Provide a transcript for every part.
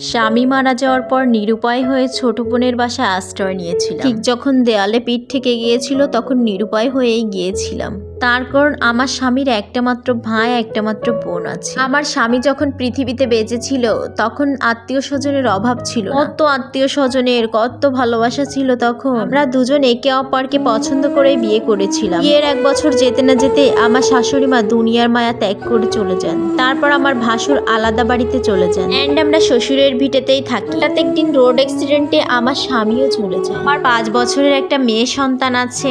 স্বামী মারা যাওয়ার পর নিরুপায় হয়ে ছোট বোনের বাসায় আশ্রয় নিয়েছিলাম। ঠিক যখন দেয়ালে পিঠ থেকে গিয়েছিল তখন নিরুপায় হয়েই গিয়েছিলাম। তার কারণ আমার স্বামীর একটা মাত্র ভাই একটা মাত্র বোন আছে। আমার স্বামী যখন পৃথিবীতে বেঁচে ছিল তখন আত্মীয় স্বজনের অভাব ছিল না। কত আত্মীয় স্বজনের কত ভালোবাসা ছিল তখন। আমরা দুজন একে অপরকে পছন্দ করে বিয়ে করেছিলাম। বিয়ের 1 বছর যেতে না যেতে আমার শাশুড়ি মা দুনিয়ার মায়া ত্যাগ করে চলে যান। তারপর আমার ভাসুর আলাদা বাড়িতে চলে যান এন্ড আমরা শ্বশুরের ভিটেতেই থাকি। হঠাৎ একদিন রোড অ্যাক্সিডেন্টে আমার স্বামীও চলে যায়। আমার 5 বছরের একটা মেয়ে সন্তান আছে।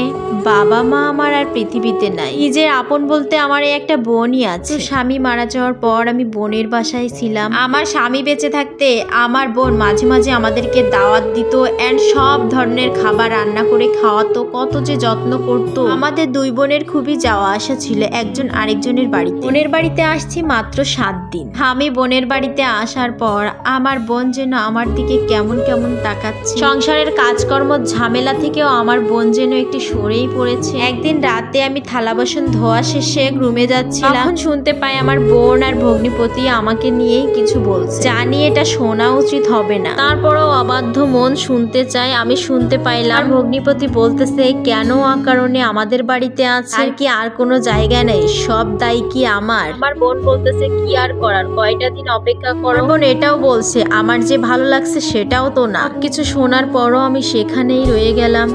বাবা মা আমার আর পৃথিবীতে নাই। নিজের আপন বলতে আমার এই একটা বোনই আছে। স্বামী মারা যাওয়ার পর আমি বোনের বাসায় ছিলাম। আমার স্বামী বেঁচে থাকতে আমার বোন মাঝে মাঝে আমাদেরকে দাওয়াত দিত এন্ড সব ধরনের খাবার রান্না করে খাওয়াতো। কত যে যত্ন করতো। আমাদের 2 বোনের খুবই যাওয়া আসা ছিল একজন আরেকজনের বাড়িতে। বোনের বাড়িতে আসছি মাত্র 7 দিন। আমি বোনের বাড়িতে আসার পর আমার বোন যেন আমার দিকে কেমন কেমন তাকাচ্ছে। সংসারের কাজকর্ম ঝামেলা থেকেও আমার বোন যেন একটু সরেই পড়েছে। একদিন রাতে আমি থালা বাসন ধোয়া শেষে রুমে যাচ্ছিলাম, তখন শুনতে পাই আমার বোন আর ভগ্নিপতি আমাকে নিয়েই কিছু বলছে। জানি এটা শোনা উচিত হবে না, তারপরও অবাধ্য মন শুনতে চায়। আমি শুনতে পাইলাম ভগ্নিপতি বলতেছে কেন কারণে আমাদের বাড়িতে আছে আর কি আর কোনো জায়গায় নেই, সব দায় কি আমার। আমার বোন বলতেছে কি আর করার, কয়টা দিন অপেক্ষা করো। বোন এটাও বলছে আমার যে ভালো লাগছে সেটাও তো না। কিছু শোনার পরও আমি সেখানেই রয়ে গেলাম।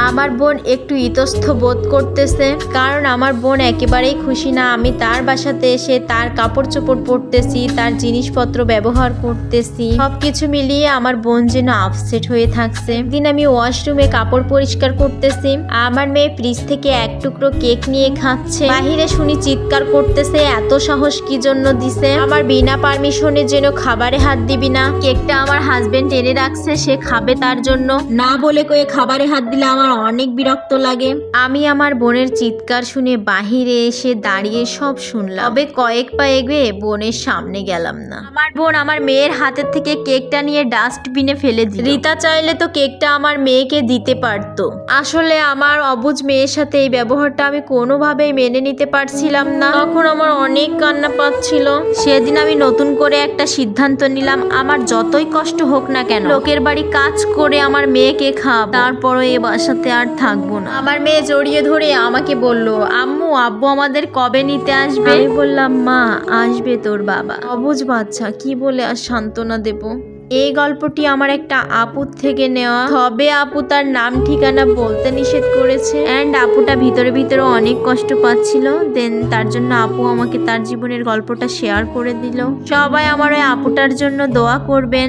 আমার বোন একটু ইতস্থ বোধ করতেছে, কারণ আমার বোন একেবারেই খুশি না আমি তার বাসাতে এসে তার কাপড় চোপড় পরতেছি, তার জিনিসপত্র ব্যবহার করতেছি। সবকিছু মিলিয়ে আমার বোন যেন আপসেট হয়ে থাকছে। একদিন আমি ওয়াশরুমে কাপড় পরিষ্কার করতেছি, আমার মেয়ে ফ্রিজ থেকে 1 টুকরো কেক নিয়ে খাচ্ছে। বাহিরে শুনি চিৎকার করতেছে, এত সাহস কি জন্য দিছে, আমার বিনা পারমিশনে যেন খাবারে হাত দিবি না। কেকটা আমার হাজবেন্ড এনে রাখছে, সে খাবে তার জন্য, না বলে কয়ে খাবারে হাত দিলে আমার অনেক বিরক্ত লাগে। আমি আমার বোনের চিৎকার শুনে বাহিরে এসে দাঁড়িয়ে সব শুনলাম, তবে কয়েক পা এগিয়ে বোনের সামনে গেলাম না। আমার বোন আমার মেয়ের হাতের থেকে কেকটা নিয়ে ডাস্টবিনে ফেলে দিল। রিতা চাইলে তো কেকটা আমার মেয়েকে দিতে পারতো। আসলে আমার অবুঝ মেয়ের সাথে এই ব্যবহারটা আমি কোনোভাবেই মেনে নিতে পারছিলাম না। তখন আমার অনেক কান্না পাচ্ছিল। সেদিন আমি নতুন করে একটা সিদ্ধান্ত নিলাম, আমার যতই কষ্ট হোক না কেন লোকের বাড়ি কাজ করে আমার মেয়েকে খাওয়াবো, তারপরও এ বাসাতে আর থাকবো না। আমার মেয়ে জড়িয়ে ধরে আমাকে বলল, আম্মু আব্বু আমাদের কবে নিতে আসবে? আমি বললাম মা আসবে তোর বাবা। অবুঝ বাচ্চা কি বলে আর সান্ত্বনা দেব। এই গল্পটি আমার একটা আপুর থেকে নেওয়া, তবে আপু তার নাম ঠিকানা বলতে নিষেধ করেছে এন্ড আপুটা ভিতরে ভিতরে অনেক কষ্ট পাচ্ছিল। দেন তার জন্য আপু আমাকে তার জীবনের গল্পটা শেয়ার করে দিল। সবাই আমার ওই আপুটার জন্য দোয়া করবেন।